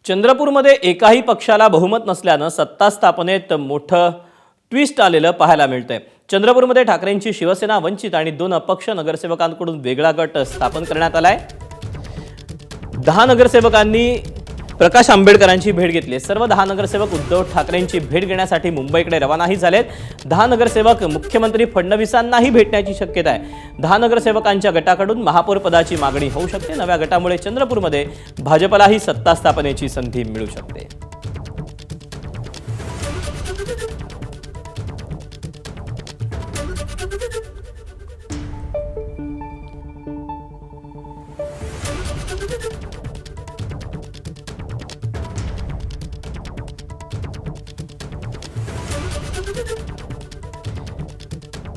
चंद्रपूरमध्ये एकाही पक्षाला बहुमत नसल्यानं सत्ता स्थापनेत मोठं ट्विस्ट आलेलं पाहायला मिळतंय। चंद्रपूरमध्ये ठाकरेंची शिवसेना, वंचित आणि 2 अपक्ष नगरसेवकांकडून वेगळा गट स्थापन करण्यात आलाय। 10 नगरसेवकांनी प्रकाश आंबेडकरांची भेट घेतली। सर्व 10 नगरसेवक उद्धव ठाकरेंची भेट घेण्यासाठी मुंबईकडे रवानाही झालेत। 10 नगरसेवक मुख्यमंत्री फडणवीसांनाही भेटण्याची शक्यता आहे। 10 नगरसेवकांच्या गटाकडून महापौर पदाची मागणी होऊ शकते। नव्या गटामुळे चंद्रपूरमध्ये भाजपलाही सत्ता स्थापनेची संधी मिळू शकते।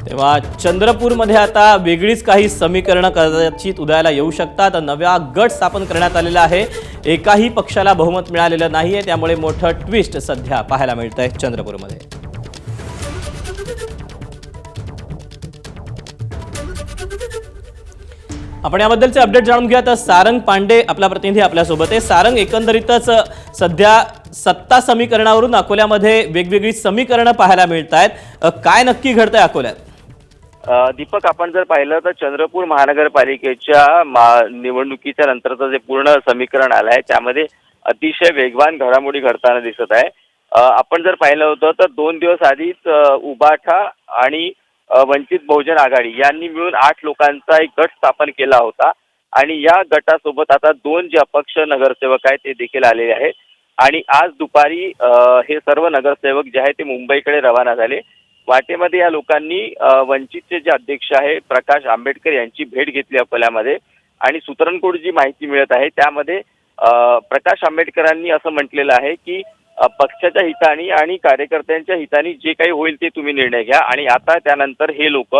तेव्हा चंद्रपूरमध्ये आता वेगळीच काही समीकरणं कदाचित उदयाला येऊ शकतात। नव्या गट स्थापन करण्यात आलेला आहे। एकाही पक्षाला बहुमत मिळालेलं नाहीये, त्यामुळे मोठं ट्विस्ट सध्या पाहायला मिळतंय चंद्रपूरमध्ये। आपण याबद्दलचे अपडेट जाणून घेऊया। तर सारंग पांडे आपला प्रतिनिधी आपल्यासोबत आहे। सारंग, एकंदरीतच सध्या सत्ता समीकरणावरून अकोल्यामध्ये वेगवेगळी समीकरणं पाहायला मिळतात। काय नक्की घडतंय अकोल्यात? दीपक, आपण जर पाहिलं तर चंद्रपूर महानगरपालिकेच्या निवडणुकीच्या नंतरचं जे पूर्ण समीकरण आलंय त्यामध्ये अतिशय वेगवान घडामोडी घडताना दिसत आहे। आपण जर पाहिलं होतं तर 2 दिवस आधीच उबाठा आणि वंचित बहुजन आघाडी यांनी मिळून 8 लोकांचा एक गट स्थापन केला होता आणि या गटासोबत आता 2 जे अपक्ष नगरसेवक आहेत ते देखील आलेले आहेत आणि आज दुपारी हे सर्व नगरसेवक जे आहेत ते मुंबईकडे रवाना झाले। वाटेमध्ये या लोकांनी वंचितचे जे अध्यक्ष आहे प्रकाश आंबेडकर यांची भेट घेतली अकोल्यामध्ये आणि सूत्रांकडून जी माहिती मिळत आहे त्यामध्ये प्रकाश आंबेडकरांनी असं म्हटलेलं आहे की पक्षाच्या हिताने आणि कार्यकर्त्यांच्या हिताने जे काही होईल ते तुम्ही निर्णय घ्या आणि आता त्यानंतर हे लोक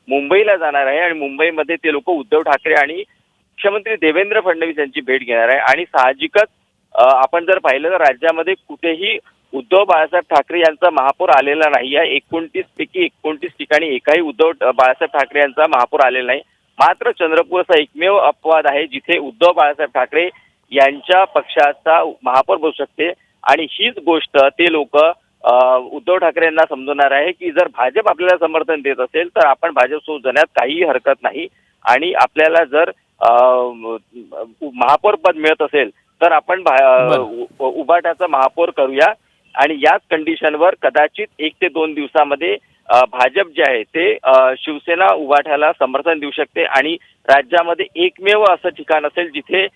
मुंबईला जाणार आहे आणि मुंबईमध्ये ते लोक उद्धव ठाकरे आणि मुख्यमंत्री देवेंद्र फडणवीस यांची भेट घेणार आहे आणि साहजिकच आपण जर पाहिलं तर राज्यामध्ये कुठेही उद्धव बाळासाहेब ठाकरे यांचा महापौर आलेला नाही आहे। 29 पैकी 29 ठिकाणी एकाही उद्धव बाळासाहेब ठाकरे यांचा महापौर आलेला नाही। मात्र चंद्रपूर असा एकमेव अपवाद आहे जिथे उद्धव बाळासाहेब ठाकरे यांच्या पक्षाचा महापौर बसू शकते आणि हीच गोष्ट ते लोक उद्धव ठाकरे यांना समजवणार आहे की जर भाजप आपल्याला समर्थन देत असेल तर आपण भाजपसोबत जाण्यात काहीही हरकत नाही आणि आपल्याला जर महापौर पद मिळत असेल तर आपण उबाटाचा महापौर करूया आणि याच कंडिशनवर कदाचित 1 ते 2 दिवसामध्ये भाजप जे आहे ते शिवसेना उबाठाला समर्थन देऊ शकते आणि राज्यामध्ये एकमेव असं ठिकाण असेल जिथे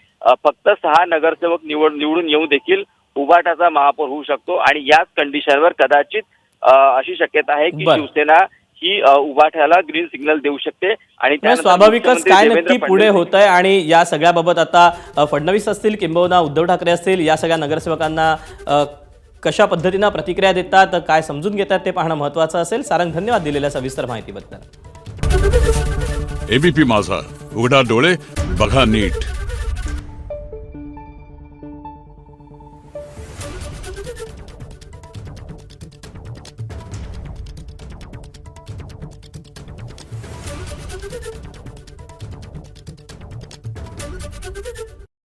फक्त 6 नगरसेवक निवडून येऊ देखील उबाटाचा महापौर होऊ शकतो आणि याच कंडिशनवर कदाचित अशी शक्यता आहे की शिवसेना ही उबाठाला ग्रीन सिग्नल देऊ शकते आणि स्वाभाविकच काय नक्की पुढे होत आहे आणि या सगळ्याबाबत आता फडणवीस असतील किंबहुना उद्धव ठाकरे असतील या सगळ्या नगरसेवकांना कशा पद्धतीने प्रतिक्रिया देतात, काय समजून घेतात ते पाहणं महत्त्वाचं असेल। सारंग, धन्यवाद दिलेल्या सविस्तर माहितीबद्दल। एबीपी माझा, उघडा डोळे बघा नीट।